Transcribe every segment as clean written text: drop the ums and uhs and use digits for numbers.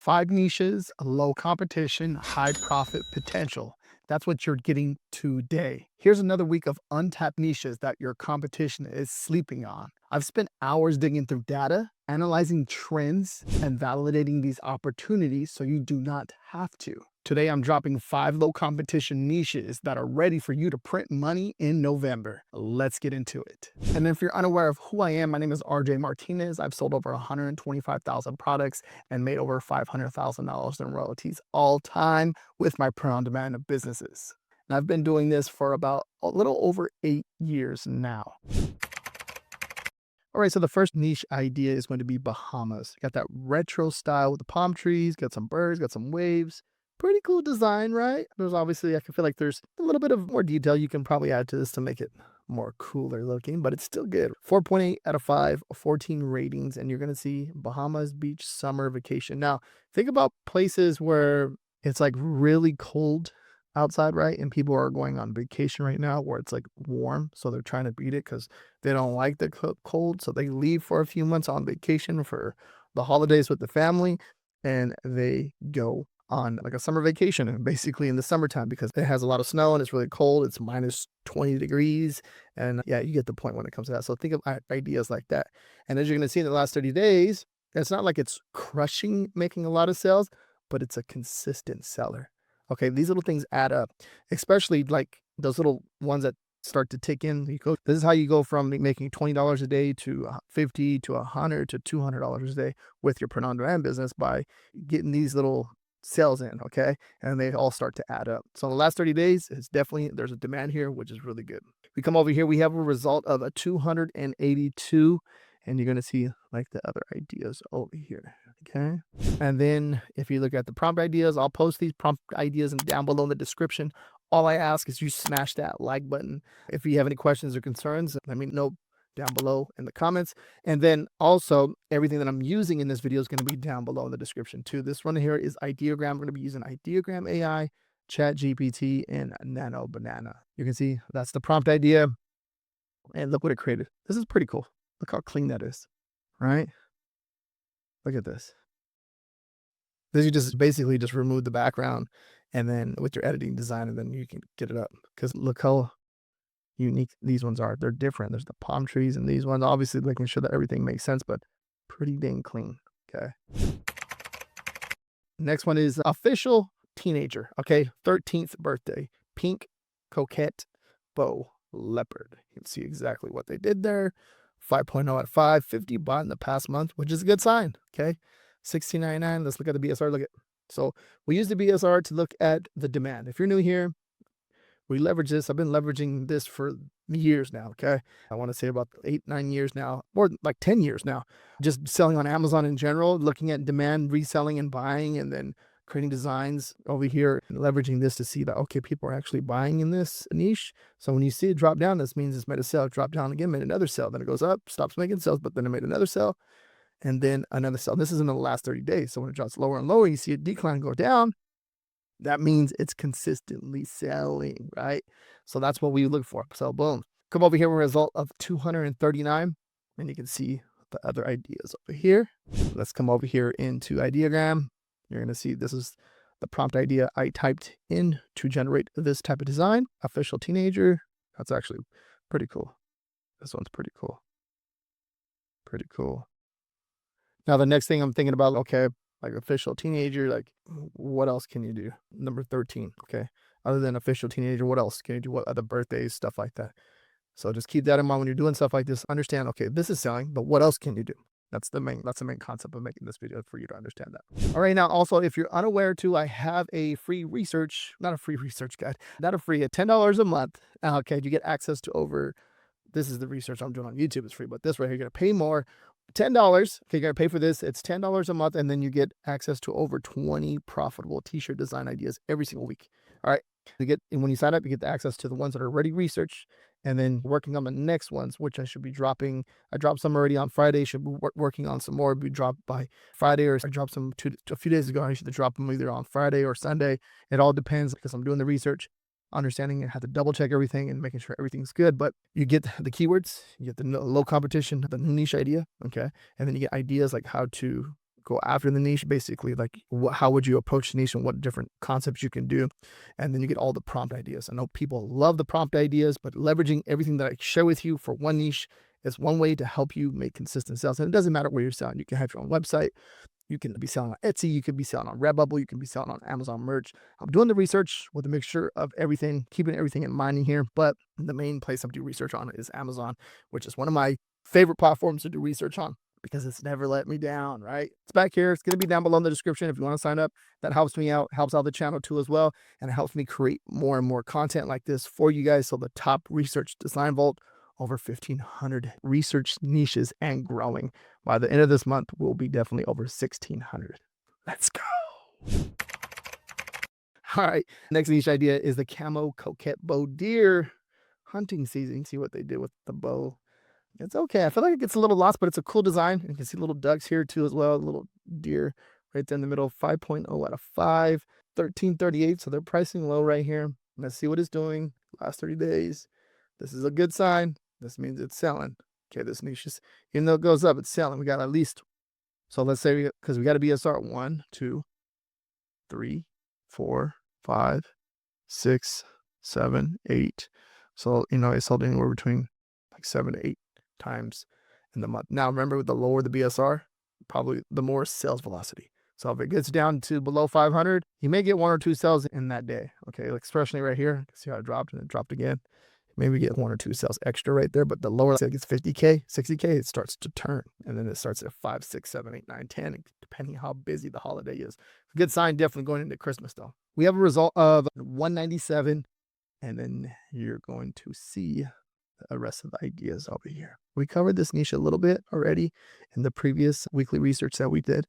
5 niches, low competition, high profit potential. That's what you're getting today. Here's another week of untapped niches that your competition is sleeping on. I've spent hours digging through data, analyzing trends, and validating these opportunities so you do not have to. Today, I'm dropping 5 low competition niches that are ready for you to print money in November. Let's get into it. And if you're unaware of who I am, my name is RJ Martinez. I've sold over 125,000 products and made over $500,000 in royalties all time with my print on demand businesses. And I've been doing this for about a little over 8 years now. All right, so the first niche idea is going to be Bahamas. Got that retro style with the palm trees, got some birds, got some waves. Pretty cool design, right? There's obviously, I can feel like there's a little bit of more detail you can probably add to this to make it more cooler looking, but it's still good. 4.8 out of 5, 14 ratings, and you're going to see Bahamas beach summer vacation. Now, think about places where it's like really cold outside, right? And people are going on vacation right now where it's like warm. So they're trying to beat it because they don't like the cold. So they leave for a few months on vacation for the holidays with the family and they go on like a summer vacation and basically in the summertime because it has a lot of snow and it's really cold. It's minus 20 degrees. And yeah, you get the point when it comes to that. So think of ideas like that. And as you're going to see in the last 30 days, it's not like it's crushing, making a lot of sales, but it's a consistent seller. Okay, these little things add up, especially like those little ones that start to tick in. This is how you go from making $20 a day to 50 to 100 to $200 a day with your print on demand business by getting these little sales in. Okay, and they all start to add up. So in the last 30 days, it's definitely there's a demand here, which is really good. We come over here, we have a result of a 282. And you're going to see like the other ideas over here. Okay. And then if you look at the prompt ideas, I'll post these prompt ideas down below in the description. All I ask is you smash that like button. If you have any questions or concerns, let me know down below in the comments. And then also everything that I'm using in this video is going to be down below in the description too. This one here is Ideogram. We're going to be using Ideogram AI, Chat GPT, and Nano Banana. You can see that's the prompt idea. And look what it created. This is pretty cool. Look how clean that is, right? Look at this. This you just basically just remove the background and then with your editing design and then you can get it up. Because look how unique these ones are. They're different. There's the palm trees and these ones, obviously making sure that everything makes sense, but pretty dang clean. Okay. Next one is official teenager. Okay. 13th birthday. Pink coquette bow leopard. You can see exactly what they did there. 5.0 out of 5, 50 bought in the past month, which is a good sign. Okay. 16.99. Let's look at the BSR. Look at so we use the BSR to look at the demand. If you're new here, we leverage this. I've been leveraging this for years now. Okay. I want to say about 8, 9 years now, more like 10 years now, just selling on Amazon in general, looking at demand, reselling and buying, and then creating designs over here and leveraging this to see that, okay, people are actually buying in this niche. So when you see it drop down, this means it's made a sale, drop down again, made another sale, then it goes up, stops making sales, but then it made another sale and then another sale. This is in the last 30 days. So when it drops lower and lower, you see a decline go down. That means it's consistently selling, right? So that's what we look for. So boom, come over here with a result of 239 and you can see the other ideas over here. Let's come over here into Ideogram. You're going to see this is the prompt idea I typed in to generate this type of design. Official teenager. That's actually pretty cool. This one's pretty cool. Pretty cool. Now, the next thing I'm thinking about, okay, like official teenager, like what else can you do? Number 13. Okay. Other than official teenager, what else can you do? What other birthdays, stuff like that. So just keep that in mind when you're doing stuff like this. Understand, okay, this is selling, but what else can you do? That's the main concept of making this video for you to understand that. All right. Now, also, if you're unaware too, I have a free research, not a free research guide, not a free, at $10 a month. Okay. You get access to over, this is the research I'm doing on YouTube. It's free, but this right here, you're going to pay more. $10. Okay, you're gonna pay for this. It's $10 a month, and then you get access to over 20 profitable t-shirt design ideas every single week. All right. And when you sign up, you get the access to the ones that are already researched, and then working on the next ones, which I should be dropping. I dropped some already on Friday. Should be working on some more. Be dropped by Friday, or I dropped some a few days ago. I should drop them either on Friday or Sunday. It all depends because I'm doing the research, understanding and have to double check everything and making sure everything's good. But you get the keywords, you get the low competition, the niche idea, okay, and then you get ideas like how to go after the niche, basically, like how would you approach the niche and what different concepts you can do. And then you get all the prompt ideas. I know people love the prompt ideas, but leveraging everything that I share with you for one niche is one way to help you make consistent sales. And it doesn't matter where you're selling. You can have your own website. You can be selling on Etsy. You could be selling on Redbubble. You can be selling on Amazon merch. I'm doing the research with a mixture of everything, keeping everything in mind here. But the main place I'm doing research on is Amazon, which is one of my favorite platforms to do research on because it's never let me down, right? It's back here. It's going to be down below in the description if you want to sign up. That helps me out, helps out the channel too as well. And it helps me create more and more content like this for you guys. So the top research design vault, over 1,500 research niches and growing. By the end of this month, we'll be definitely over 1,600. Let's go. All right. Next niche idea is the Camo Coquette Bow Deer hunting season. See what they did with the bow. It's okay. I feel like it gets a little lost, but it's a cool design. You can see little ducks here too as well. Little deer right there in the middle. 5.0 out of 5. 1338. So they're pricing low right here. Let's see what it's doing. Last 30 days. This is a good sign. This means it's selling. Okay, this niche is, even though it goes up, it's selling. We got at least, so let's say, because we got a BSR 1, 2, 3, 4, 5, 6, 7, 8. So, it sold anywhere between like 7 to 8 times in the month. Now, remember, the lower the BSR, probably the more sales velocity. So if it gets down to below 500, you may get 1 or 2 sales in that day. Okay, like especially right here. See how it dropped and it dropped again. Maybe get 1 or 2 sales extra right there, but the lower it gets 50K, 60K, it starts to turn. And then it starts at 5, 6, 7, 8, 9, 10, depending how busy the holiday is. Good sign definitely going into Christmas though. We have a result of 197, and then you're going to see the rest of the ideas over here. We covered this niche a little bit already in the previous weekly research that we did.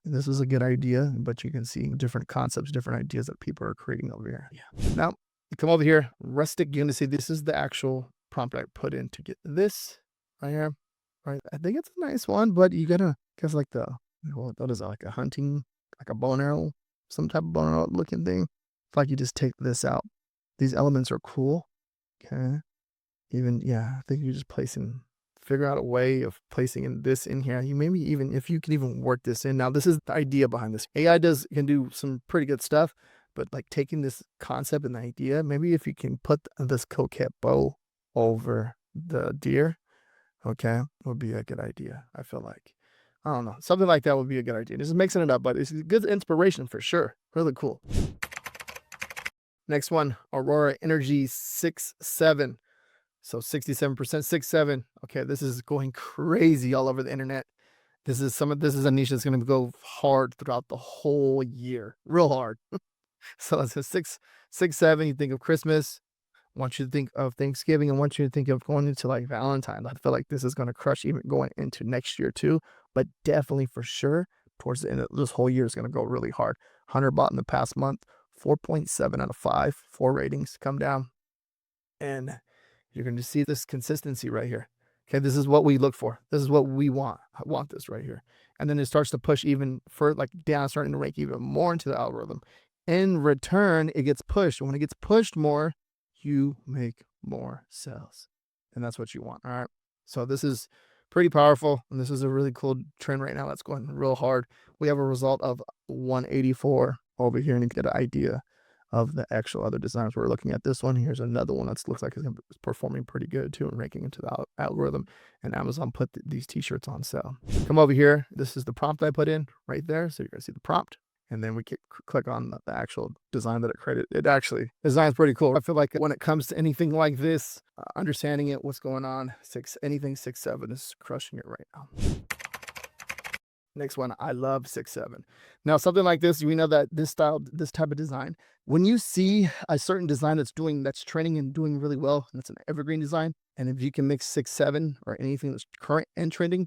And this was a good idea, but you can see different concepts, different ideas that people are creating over here. Yeah. Now, you come over here, rustic. You're gonna see this is the actual prompt I put in to get this right here. Right, I think it's a nice one, but you gotta guess like what is that, like a hunting, like a bow and arrow, some type of bow and arrow looking thing. It's like you just take this out. These elements are cool. Okay, I think you just figure out a way of placing this in here. You maybe even if you can even work this in. Now, this is the idea behind this. AI can do some pretty good stuff. But like taking this concept and the idea, maybe if you can put this coquette bow over the deer, okay, would be a good idea. I feel like, I don't know, something like that would be a good idea. Just mixing it up, but it's a good inspiration for sure. Really cool. Next one, Aurora Energy 6.7. So 67%, 6.7. Okay, this is going crazy all over the internet. This is a niche that's going to go hard throughout the whole year, real hard. So it's a 6, 7. You think of Christmas, want you to think of Thanksgiving, and want you to think of going into like Valentine's. I feel like this is going to crush even going into next year too, but definitely for sure towards the end of this whole year is going to go really hard. 100 bought in the past month, 4.7 out of 5, 4 ratings come down, and you're going to see this consistency right here. Okay, this is what we look for. This is what we want. I want this right here. And then it starts to push even further, like down, starting to rank even more into the algorithm. In return, it gets pushed. And when it gets pushed more, you make more sales. And that's what you want. All right. So this is pretty powerful. And this is a really cool trend right now that's going real hard. We have a result of 184 over here, and you get an idea of the actual other designs. We're looking at this one. Here's another one that looks like it's performing pretty good too and ranking into the algorithm. And Amazon put these t-shirts on sale. Come over here. This is the prompt I put in right there. So you're going to see the prompt. And then we click on the actual design that it created. It actually designs pretty cool. I feel like when it comes to anything like this, understanding it, what's going on, anything 6.7 is crushing it right now. Next one, I love 6.7. Now, something like this, we know that this type of design, when you see a certain design that's trending and doing really well, and it's an evergreen design, and if you can mix 6.7 or anything that's current and trending,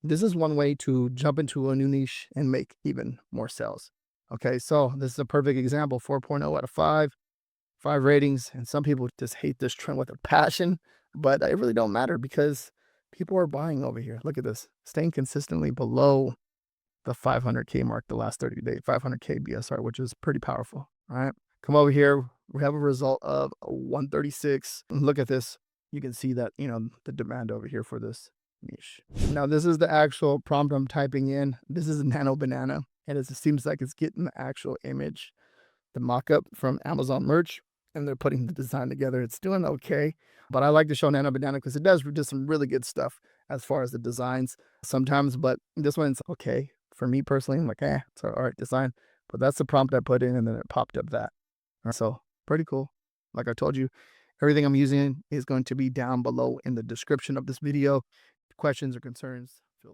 this is one way to jump into a new niche and make even more sales. Okay, so this is a perfect example, 4.0 out of 5, 5 ratings, and some people just hate this trend with a passion, but it really don't matter because people are buying over here. Look at this, staying consistently below the 500K mark the last 30 days, 500K BSR, which is pretty powerful. All right, come over here. We have a result of 136. Look at this. You can see that, the demand over here for this niche. Now, this is the actual prompt I'm typing in. This is a nano banana, and it seems like it's getting the actual image, the mock-up from Amazon merch, and they're putting the design together. It's doing okay, but I like to show nano banana because it does do some really good stuff as far as the designs sometimes, but this one's okay. For me personally, I'm like, it's an art design, but that's the prompt I put in, and then it popped up that. So pretty cool. Like I told you, everything I'm using is going to be down below in the description of this video. Questions or concerns, feel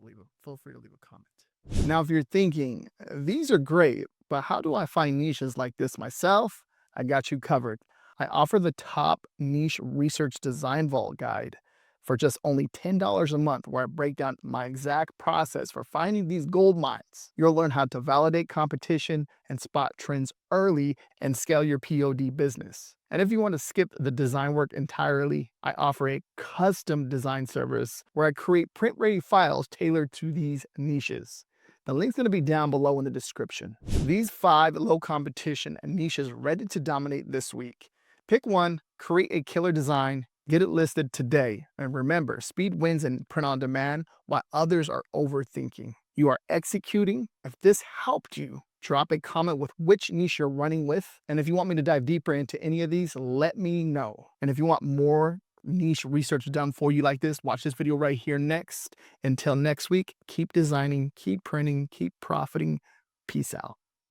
free to leave a comment. Now, if you're thinking, these are great, but how do I find niches like this myself? I got you covered. I offer the top niche research design vault guide for just only $10 a month, where I break down my exact process for finding these gold mines. You'll learn how to validate competition and spot trends early and scale your POD business. And if you want to skip the design work entirely, I offer a custom design service where I create print-ready files tailored to these niches. The link's going to be down below in the description. These 5 low competition niches ready to dominate this week. Pick one, create a killer design, get it listed today. And remember, speed wins in print on demand while others are overthinking. You are executing. If this helped you, drop a comment with which niche you're running with. And if you want me to dive deeper into any of these, let me know. And if you want more niche research done for you like this, watch this video right here next. Until next week, keep designing, keep printing, keep profiting. Peace out.